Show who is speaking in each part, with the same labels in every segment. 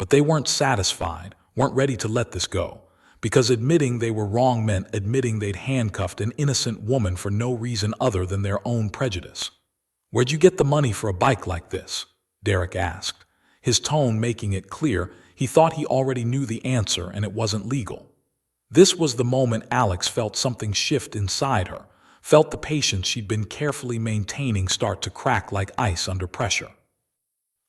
Speaker 1: But they weren't satisfied, weren't ready to let this go, because admitting they were wrong meant admitting they'd handcuffed an innocent woman for no reason other than their own prejudice. "Where'd you get the money for a bike like this?" Derek asked, his tone making it clear he thought he already knew the answer and it wasn't legal. This was the moment Alex felt something shift inside her, felt the patience she'd been carefully maintaining start to crack like ice under pressure.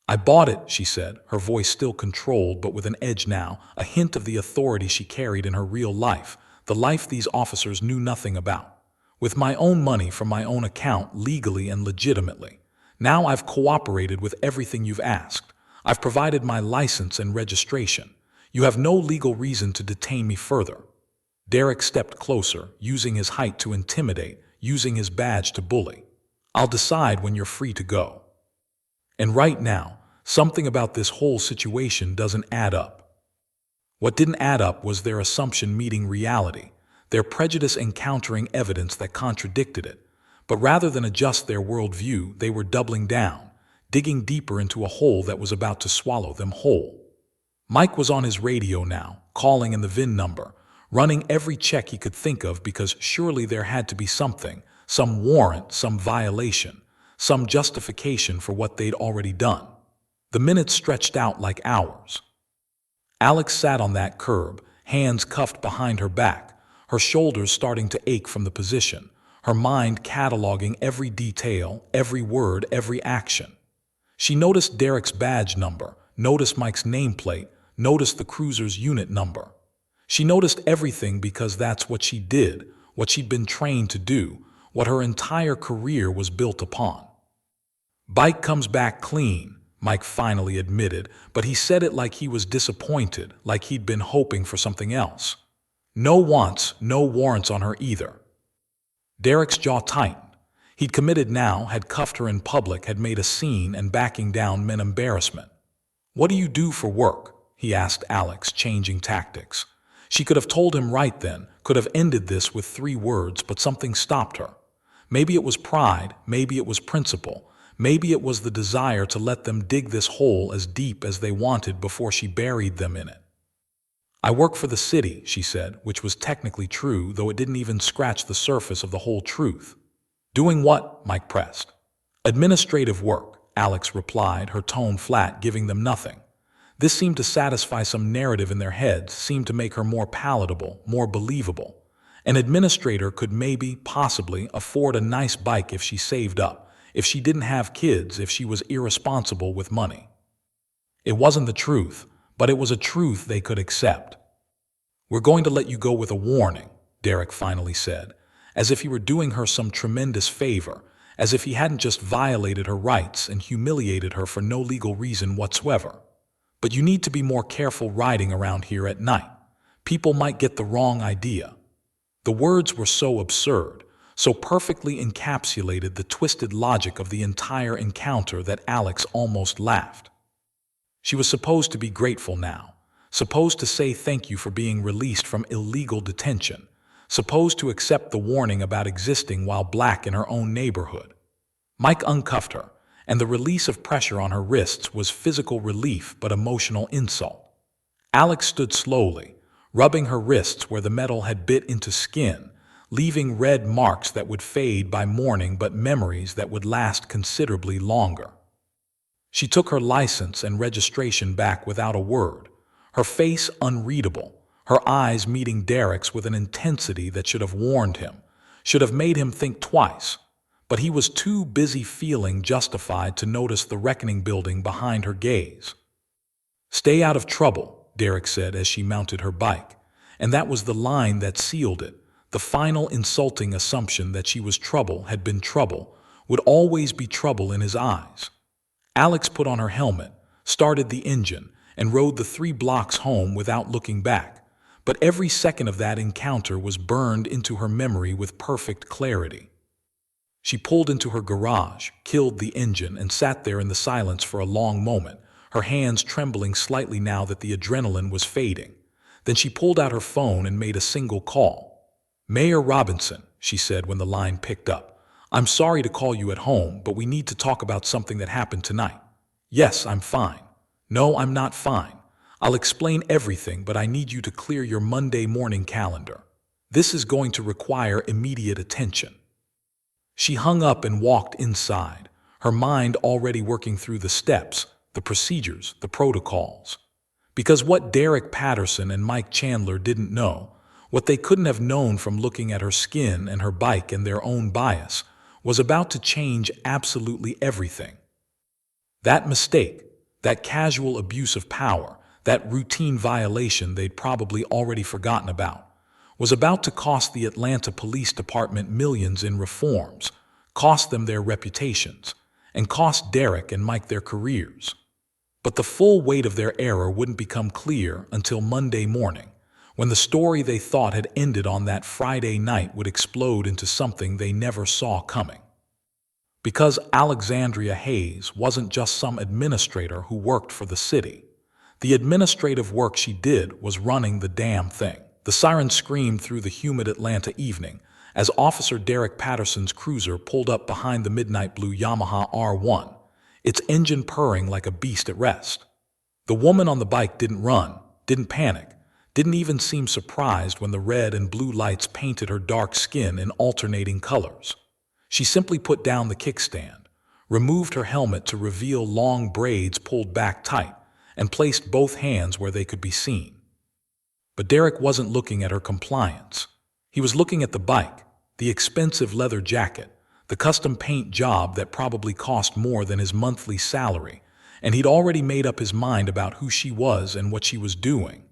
Speaker 1: "I bought it," she said, her voice still controlled but with an edge now, a hint of the authority she carried in her real life, the life these officers knew nothing about. "With my own money from my own account, legally and legitimately. Now I've cooperated with everything you've asked. I've provided my license and registration. You have no legal reason to detain me further." Derek stepped closer, using his height to intimidate, using his badge to bully. "I'll decide when you're free to go. And right now, something about this whole situation doesn't add up." What didn't add up was their assumption meeting reality, their prejudice encountering evidence that contradicted it. But rather than adjust their worldview, they were doubling down, digging deeper into a hole that was about to swallow them whole. Mike was on his radio now, calling in the VIN number, running every check he could think of because surely there had to be something, some warrant, some violation, some justification for what they'd already done. The minutes stretched out like hours. Alex sat on that curb, hands cuffed behind her back, her shoulders starting to ache from the position, her mind cataloging every detail, every word, every action. She noticed Derek's badge number, noticed Mike's nameplate, noticed the cruiser's unit number. She noticed everything because that's what she did, what she'd been trained to do, what her entire career was built upon. "Bike comes back clean," Mike finally admitted, but he said it like he was disappointed, like he'd been hoping for something else. "No wants, no warrants on her either." Derek's jaw tightened. He'd committed now, had cuffed her in public, had made a scene, and backing down meant embarrassment. "What do you do for work?" he asked Alex, changing tactics. She could have told him right then, could have ended this with 3 words, but something stopped her. Maybe it was pride, maybe it was principle, maybe it was the desire to let them dig this hole as deep as they wanted before she buried them in it. "I work for the city," she said, which was technically true, though it didn't even scratch the surface of the whole truth. "Doing what?" Mike pressed. "Administrative work," Alex replied, her tone flat, giving them nothing. This seemed to satisfy some narrative in their heads, seemed to make her more palatable, more believable. An administrator could maybe, possibly, afford a nice bike if she saved up, if she didn't have kids, if she was irresponsible with money. It wasn't the truth, but it was a truth they could accept. "We're going to let you go with a warning," Derek finally said, as if he were doing her some tremendous favor, as if he hadn't just violated her rights and humiliated her for no legal reason whatsoever. "But you need to be more careful riding around here at night. People might get the wrong idea." The words were so absurd, so perfectly encapsulated the twisted logic of the entire encounter that Alex almost laughed. She was supposed to be grateful now, supposed to say thank you for being released from illegal detention, supposed to accept the warning about existing while black in her own neighborhood. Mike uncuffed her, and the release of pressure on her wrists was physical relief but emotional insult. Alex stood slowly, rubbing her wrists where the metal had bit into skin, leaving red marks that would fade by morning but memories that would last considerably longer. She took her license and registration back without a word, her face unreadable, her eyes meeting Derek's with an intensity that should have warned him, should have made him think twice. But he was too busy feeling justified to notice the reckoning building behind her gaze. "Stay out of trouble," Derek said as she mounted her bike, and that was the line that sealed it, the final insulting assumption that she was trouble, had been trouble, would always be trouble in his eyes. Alex put on her helmet, started the engine, and rode the 3 blocks home without looking back, but every second of that encounter was burned into her memory with perfect clarity. She pulled into her garage, killed the engine, and sat there in the silence for a long moment, her hands trembling slightly now that the adrenaline was fading. Then she pulled out her phone and made a single call. "Mayor Robinson," she said when the line picked up. "I'm sorry to call you at home, but we need to talk about something that happened tonight." "Yes, I'm fine." "No, I'm not fine. I'll explain everything, but I need you to clear your Monday morning calendar. This is going to require immediate attention." She hung up and walked inside, her mind already working through the steps, the procedures, the protocols. Because what Derek Patterson and Mike Chandler didn't know, what they couldn't have known from looking at her skin and her bike and their own bias, was about to change absolutely everything. That mistake, that casual abuse of power, that routine violation they'd probably already forgotten about, was about to cost the Atlanta Police Department millions in reforms, cost them their reputations, and cost Derek and Mike their careers. But the full weight of their error wouldn't become clear until Monday morning, when the story they thought had ended on that Friday night would explode into something they never saw coming. Because Alexandria Hayes wasn't just some administrator who worked for the city. The administrative work she did was running the damn thing. The siren screamed through the humid Atlanta evening as Officer Derek Patterson's cruiser pulled up behind the midnight blue Yamaha R1, its engine purring like a beast at rest. The woman on the bike didn't run, didn't panic, didn't even seem surprised when the red and blue lights painted her dark skin in alternating colors. She simply put down the kickstand, removed her helmet to reveal long braids pulled back tight, and placed both hands where they could be seen. But Derek wasn't looking at her compliance. He was looking at the bike, the expensive leather jacket, the custom paint job that probably cost more than his monthly salary, and he'd already made up his mind about who she was and what she was doing.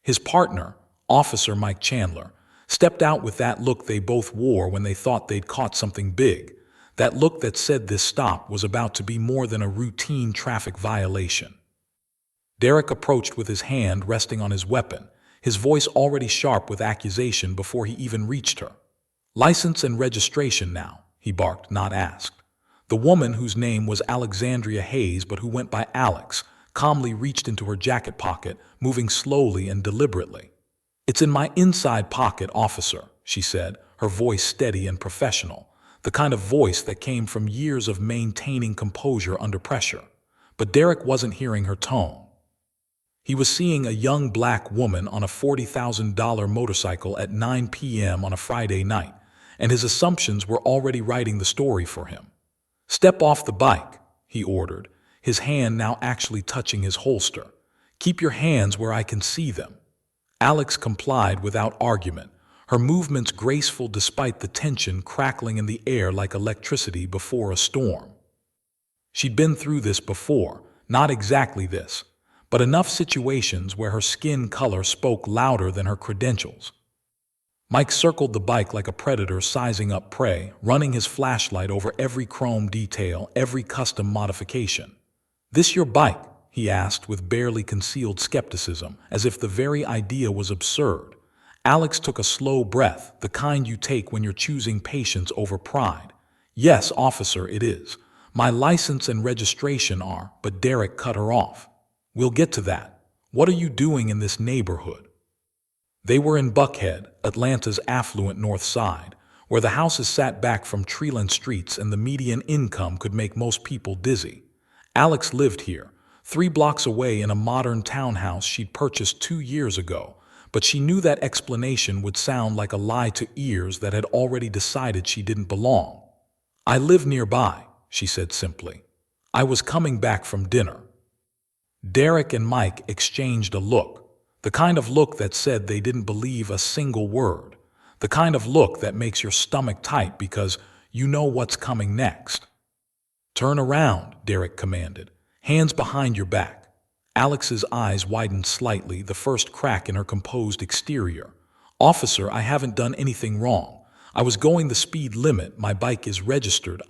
Speaker 1: His partner, Officer Mike Chandler, stepped out with that look they both wore when they thought they'd caught something big, that look that said this stop was about to be more than a routine traffic violation. Derek approached with his hand resting on his weapon, his voice already sharp with accusation before he even reached her. "License and registration now," he barked, not asked. The woman, whose name was Alexandria Hayes but who went by Alex, calmly reached into her jacket pocket, moving slowly and deliberately. "It's in my inside pocket, officer," she said, her voice steady and professional, the kind of voice that came from years of maintaining composure under pressure. But Derek wasn't hearing her tone. He was seeing a young black woman on a $40,000 motorcycle at 9 p.m. on a Friday night, and his assumptions were already writing the story for him. "Step off the bike," he ordered, his hand now actually touching his holster. "Keep your hands where I can see them." Alex complied without argument, her movements graceful despite the tension crackling in the air like electricity before a storm. She'd been through this before, not exactly this, but enough situations where her skin color spoke louder than her credentials. Mike circled the bike like a predator sizing up prey, running his flashlight over every chrome detail, every custom modification. "This your bike?" he asked with barely concealed skepticism, as if the very idea was absurd. Alex took a slow breath, the kind you take when you're choosing patience over pride. "Yes, officer, it is. My license and registration are," but Derek cut her off. "We'll get to that. What are you doing in this neighborhood?" They were in Buckhead, Atlanta's affluent north side, where the houses sat back from tree-lined streets and the median income could make most people dizzy. Alex lived here, 3 blocks away in a modern townhouse she'd purchased 2 years ago, but she knew that explanation would sound like a lie to ears that had already decided she didn't belong. "I live nearby," she said simply. "I was coming back from dinner." Derek and Mike exchanged a look, the kind of look that said they didn't believe a single word, the kind of look that makes your stomach tight because you know what's coming next. "Turn around," Derek commanded, "hands behind your back." Alex's eyes widened slightly, the first crack in her composed exterior. "Officer, I haven't done anything wrong. I was going the speed limit, my bike is registered,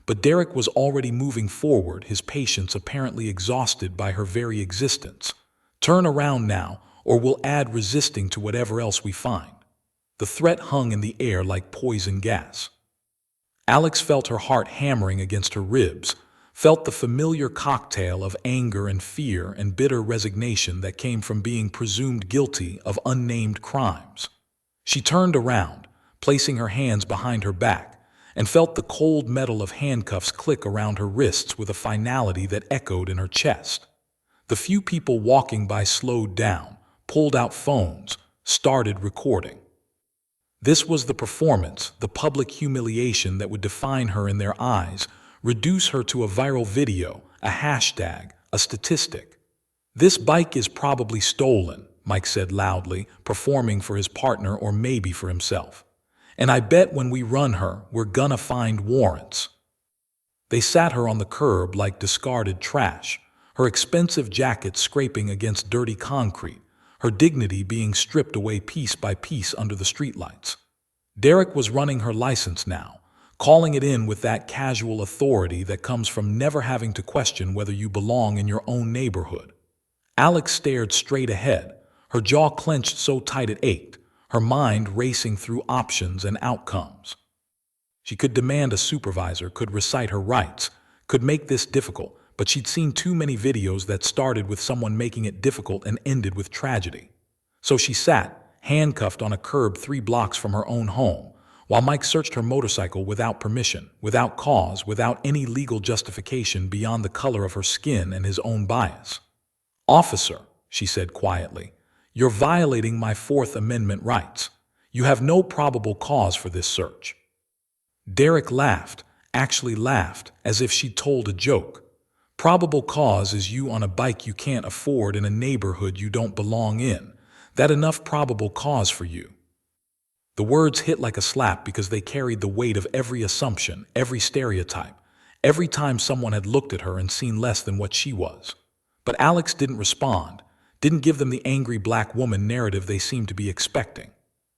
Speaker 1: But Derek was already moving forward, his patience apparently exhausted by her very existence. "Turn around now, or we'll add resisting to whatever else we find." The threat hung in the air like poison gas. Alex felt her heart hammering against her ribs, felt the familiar cocktail of anger and fear and bitter resignation that came from being presumed guilty of unnamed crimes. She turned around, placing her hands behind her back, and felt the cold metal of handcuffs click around her wrists with a finality that echoed in her chest. The few people walking by slowed down, pulled out phones, started recording. This was the performance, the public humiliation that would define her in their eyes, reduce her to a viral video, a hashtag, a statistic. "This bike is probably stolen," Mike said loudly, performing for his partner or maybe for himself. "And I bet when we run her, we're gonna find warrants." They sat her on the curb like discarded trash, her expensive jacket scraping against dirty concrete, her dignity being stripped away piece by piece under the streetlights. Derek was running her license now, calling it in with that casual authority that comes from never having to question whether you belong in your own neighborhood. Alex stared straight ahead, her jaw clenched so tight it ached, her mind racing through options and outcomes. She could demand a supervisor, could recite her rights, could make this difficult, but she'd seen too many videos that started with someone making it difficult and ended with tragedy. So she sat, handcuffed on a curb 3 blocks from her own home, while Mike searched her motorcycle without permission, without cause, without any legal justification beyond the color of her skin and his own bias. "Officer," she said quietly, "you're violating my Fourth Amendment rights. You have no probable cause for this search." Derek laughed, actually laughed, as if she'd told a joke. "Probable cause is you on a bike you can't afford in a neighborhood you don't belong in. That enough probable cause for you?" The words hit like a slap because they carried the weight of every assumption, every stereotype, every time someone had looked at her and seen less than what she was. But Alex didn't respond, didn't give them the angry black woman narrative they seemed to be expecting.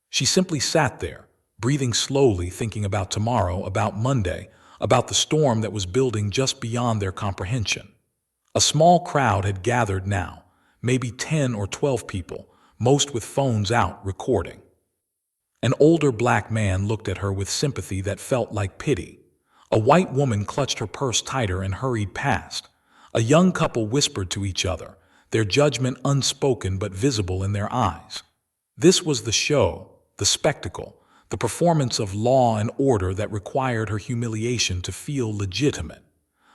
Speaker 1: She simply sat there, breathing slowly, thinking about tomorrow, about Monday, about the storm that was building just beyond their comprehension. A small crowd had gathered now, maybe 10 or 12 people, most with phones out, recording. An older black man looked at her with sympathy that felt like pity. A white woman clutched her purse tighter and hurried past. A young couple whispered to each other, their judgment unspoken but visible in their eyes. This was the show, the spectacle, the performance of law and order that required her humiliation to feel legitimate.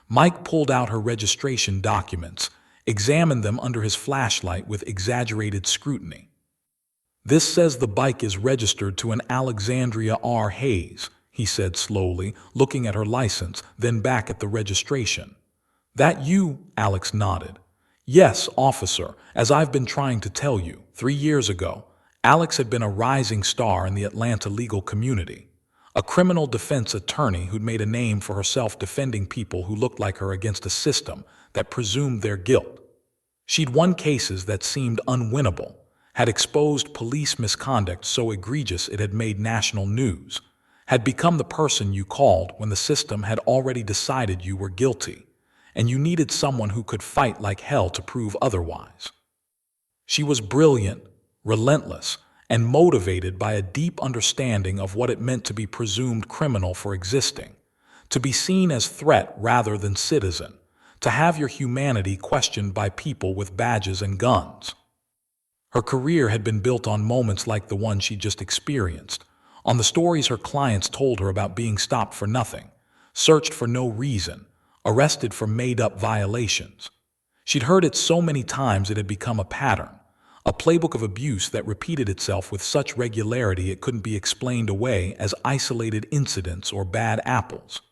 Speaker 1: Mike pulled out her registration documents, examined them under his flashlight with exaggerated scrutiny. "This says the bike is registered to an Alexandria R. Hayes," he said slowly, looking at her license, then back at the registration. "That you?" Alex nodded. "Yes, officer, as I've been trying to tell you. 3 years ago, Alex had been a rising star in the Atlanta legal community, a criminal defense attorney who'd made a name for herself defending people who looked like her against a system that presumed their guilt. She'd won cases that seemed unwinnable, had exposed police misconduct so egregious it had made national news, had become the person you called when the system had already decided you were guilty, and you needed someone who could fight like hell to prove otherwise. She was brilliant, relentless, and motivated by a deep understanding of what it meant to be presumed criminal for existing, to be seen as threat rather than citizen, to have your humanity questioned by people with badges and guns. Her career had been built on moments like the one she just experienced, on the stories her clients told her about being stopped for nothing, searched for no reason, arrested for made-up violations. She'd heard it so many times it had become a pattern, a playbook of abuse that repeated itself with such regularity it couldn't be explained away as isolated incidents or bad apples.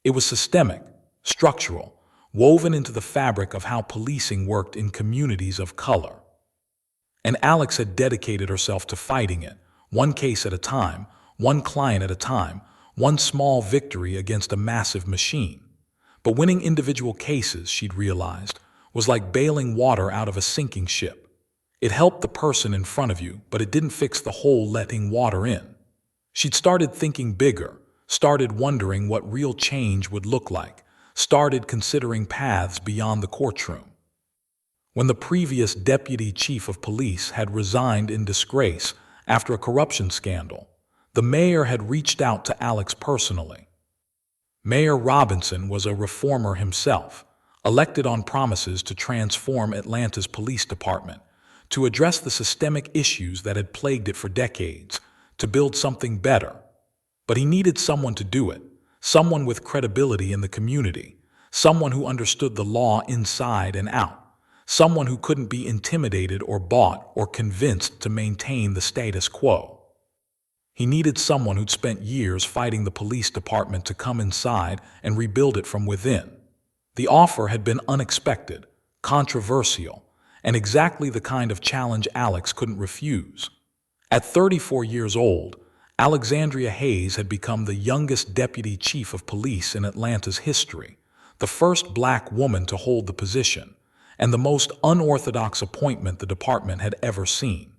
Speaker 1: It was systemic, structural, woven into the fabric of how policing worked in communities of color. And Alex had dedicated herself to fighting it, one case at a time, one client at a time, one small victory against a massive machine. But winning individual cases, she'd realized, was like bailing water out of a sinking ship. It helped the person in front of you, but it didn't fix the hole letting water in. She'd started thinking bigger, started wondering what real change would look like, started considering paths beyond the courtroom. When the previous deputy chief of police had resigned in disgrace after a corruption scandal, the mayor had reached out to Alex personally. Mayor Robinson was a reformer himself, elected on promises to transform Atlanta's police department, to address the systemic issues that had plagued it for decades, to build something better. But he needed someone to do it, someone with credibility in the community, someone who understood the law inside and out, someone who couldn't be intimidated or bought or convinced to maintain the status quo. He needed someone who'd spent years fighting the police department to come inside and rebuild it from within. The offer had been unexpected, controversial, and exactly the kind of challenge Alex couldn't refuse. At 34 years old, Alexandria Hayes had become the youngest deputy chief of police in Atlanta's history, the first black woman to hold the position, and the most unorthodox appointment the department had ever seen.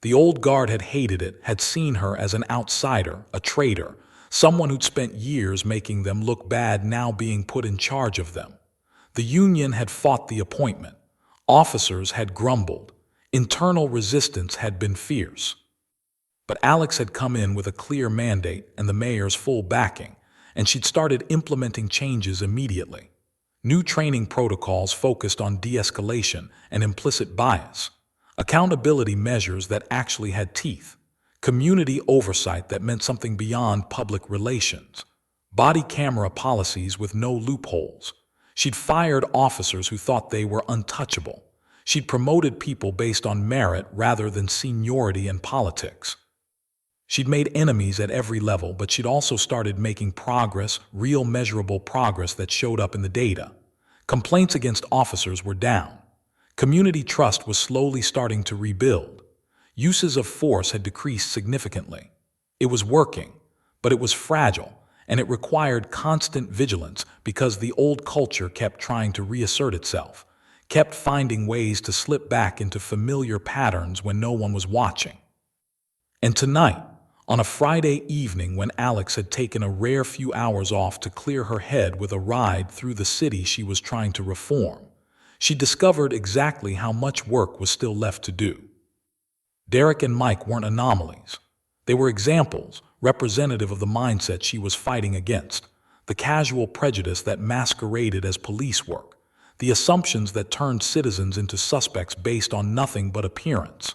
Speaker 1: The old guard had hated it, had seen her as an outsider, a traitor, someone who'd spent years making them look bad now being put in charge of them. The union had fought the appointment. Officers had grumbled. Internal resistance had been fierce. But Alex had come in with a clear mandate and the mayor's full backing, and she'd started implementing changes immediately. New training protocols focused on de-escalation and implicit bias, accountability measures that actually had teeth, community oversight that meant something beyond public relations, body camera policies with no loopholes. She'd fired officers who thought they were untouchable. She'd promoted people based on merit rather than seniority and politics. She'd made enemies at every level, but she'd also started making progress, real measurable progress that showed up in the data. Complaints against officers were down. Community trust was slowly starting to rebuild. Uses of force had decreased significantly. It was working, but it was fragile, and it required constant vigilance because the old culture kept trying to reassert itself, kept finding ways to slip back into familiar patterns when no one was watching. And tonight, on a Friday evening when Alex had taken a rare few hours off to clear her head with a ride through the city she was trying to reform, she discovered exactly how much work was still left to do. Derek and Mike weren't anomalies. They were examples, representative of the mindset she was fighting against, the casual prejudice that masqueraded as police work, the assumptions that turned citizens into suspects based on nothing but appearance.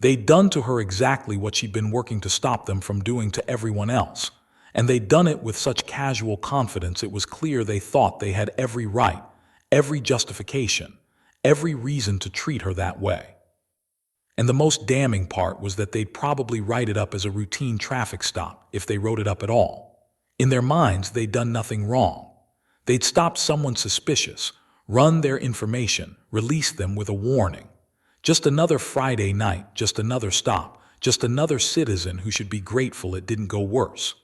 Speaker 1: They'd done to her exactly what she'd been working to stop them from doing to everyone else, and they'd done it with such casual confidence it was clear they thought they had every right, every justification, every reason to treat her that way. And the most damning part was that they'd probably write it up as a routine traffic stop, if they wrote it up at all. In their minds, they'd done nothing wrong. They'd stopped someone suspicious, run their information, released them with a warning. Just another Friday night, just another stop, just another citizen who should be grateful it didn't go worse.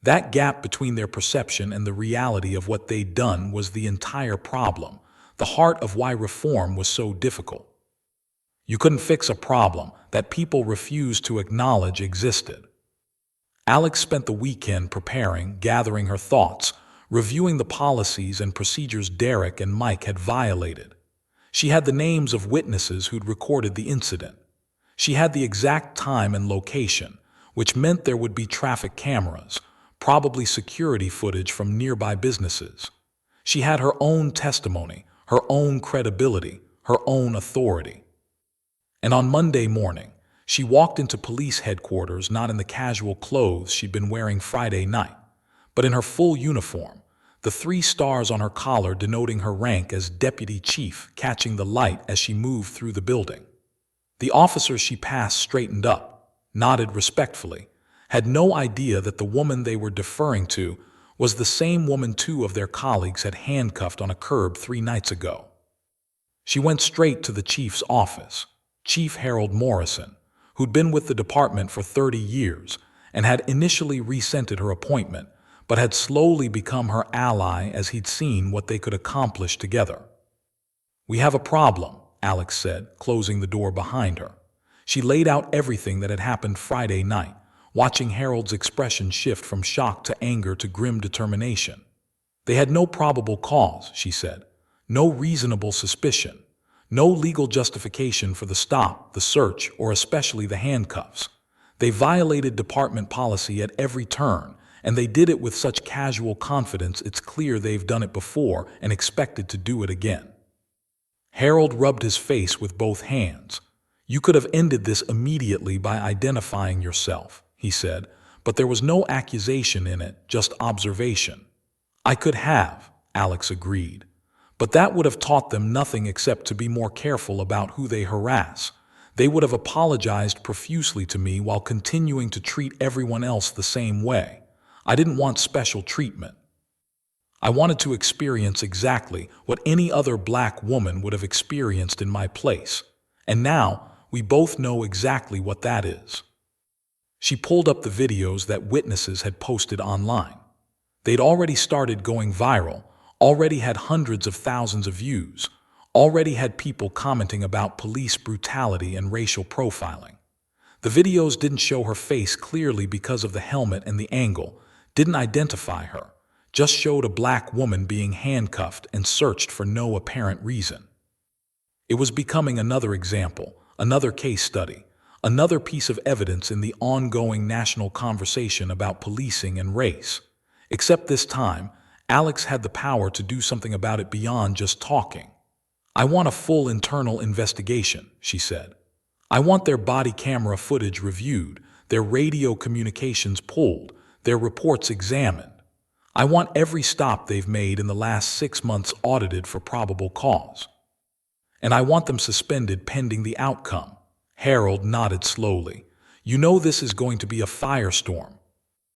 Speaker 1: That gap between their perception and the reality of what they'd done was the entire problem, the heart of why reform was so difficult. You couldn't fix a problem that people refused to acknowledge existed. Alex spent the weekend preparing, gathering her thoughts, reviewing the policies and procedures Derek and Mike had violated. She had the names of witnesses who'd recorded the incident. She had the exact time and location, which meant there would be traffic cameras, probably security footage from nearby businesses. She had her own testimony, her own credibility, her own authority. And on Monday morning, she walked into police headquarters not in the casual clothes she'd been wearing Friday night, but in her full uniform, the 3 stars on her collar denoting her rank as deputy chief catching the light as she moved through the building. The officers she passed straightened up, nodded respectfully, had no idea that the woman they were deferring to was the same woman 2 of their colleagues had handcuffed on a curb 3 nights ago. She went straight to the chief's office, Chief Harold Morrison, who'd been with the department for 30 years and had initially resented her appointment, but had slowly become her ally as he'd seen what they could accomplish together. "We have a problem," Alex said, closing the door behind her. She laid out everything that had happened Friday night, watching Harold's expression shift from shock to anger to grim determination. "They had no probable cause," she said, "no reasonable suspicion, no legal justification for the stop, the search, or especially the handcuffs. They violated department policy at every turn, and they did it with such casual confidence it's clear they've done it before and expected to do it again." Harold rubbed his face with both hands. "You could have ended this immediately by identifying yourself," he said, "but there was no accusation in it, just observation." "I could have," Alex agreed, But that would have taught them nothing except to be more careful about who they harass. They would have apologized profusely to me while continuing to treat everyone else the same way. I didn't want special treatment. I wanted to experience exactly what any other black woman would have experienced in my place. And now, we both know exactly what that is. She pulled up the videos that witnesses had posted online. They'd already started going viral, already had hundreds of thousands of views, already had people commenting about police brutality and racial profiling. The videos didn't show her face clearly because of the helmet and the angle, didn't identify her, just showed a black woman being handcuffed and searched for no apparent reason. It was becoming another example, another case study, another piece of evidence in the ongoing national conversation about policing and race. Except this time, Alex had the power to do something about it beyond just talking. "I want a full internal investigation," she said. "I want their body camera footage reviewed, their radio communications pulled, their reports examined. I want every stop they've made in the last 6 months audited for probable cause. And I want them suspended pending the outcome." Harold nodded slowly. "You know this is going to be a firestorm,"